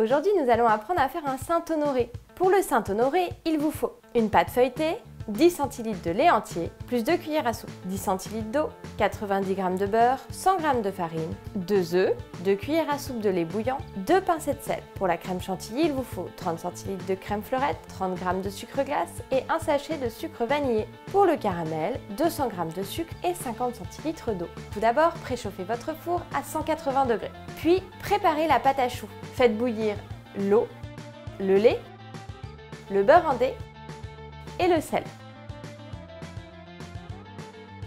Aujourd'hui, nous allons apprendre à faire un Saint-Honoré. Pour le Saint-Honoré, il vous faut une pâte feuilletée, 10 centilitres de lait entier, plus 2 cuillères à soupe, 10 centilitres d'eau, 90 g de beurre, 100 g de farine, 2 œufs, 2 cuillères à soupe de lait bouillant, 2 pincées de sel. Pour la crème chantilly, il vous faut 30 centilitres de crème fleurette, 30 g de sucre glace et un sachet de sucre vanillé. Pour le caramel, 200 g de sucre et 50 centilitres d'eau. Tout d'abord, préchauffez votre four à 180 degrés. Puis, préparez la pâte à choux. Faites bouillir l'eau, le lait, le beurre en dés et le sel.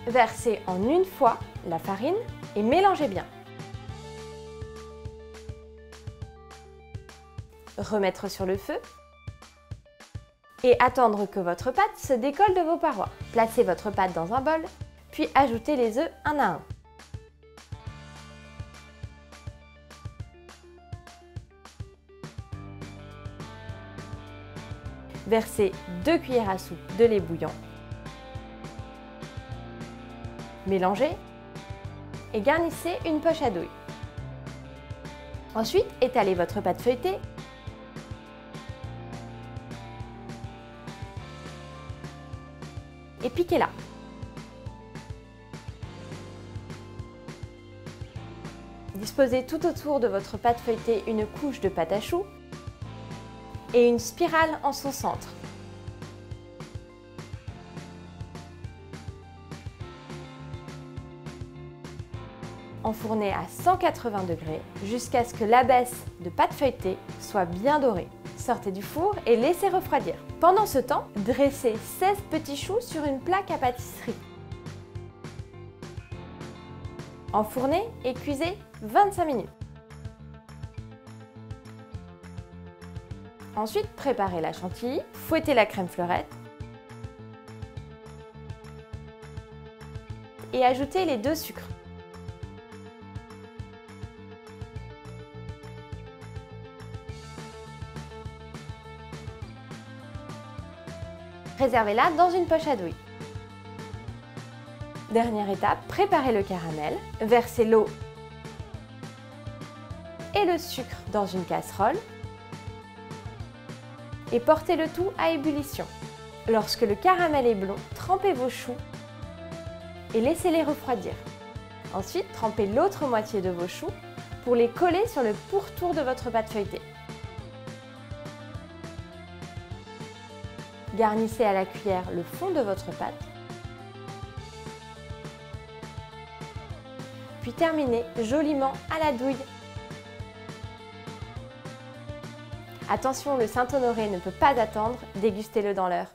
Versez en une fois la farine et mélangez bien. Remettre sur le feu et attendre que votre pâte se décolle de vos parois. Placez votre pâte dans un bol, puis ajoutez les œufs un à un. Versez 2 cuillères à soupe de lait bouillant. Mélangez et garnissez une poche à douille. Ensuite, étalez votre pâte feuilletée et piquez-la. Disposez tout autour de votre pâte feuilletée une couche de pâte à choux et une spirale en son centre. Enfournez à 180 degrés jusqu'à ce que l'abaisse de pâte feuilletée soit bien dorée. Sortez du four et laissez refroidir. Pendant ce temps, dressez 16 petits choux sur une plaque à pâtisserie. Enfournez et cuisez 25 minutes. Ensuite, préparez la chantilly, fouettez la crème fleurette et ajoutez les 2 sucres. Réservez-la dans une poche à douille. Dernière étape, préparez le caramel, versez l'eau et le sucre dans une casserole et portez le tout à ébullition. Lorsque le caramel est blond, trempez vos choux et laissez-les refroidir. Ensuite, trempez l'autre moitié de vos choux pour les coller sur le pourtour de votre pâte feuilletée. Garnissez à la cuillère le fond de votre pâte. Puis terminez joliment à la douille. Attention, le Saint-Honoré ne peut pas attendre, dégustez-le dans l'heure.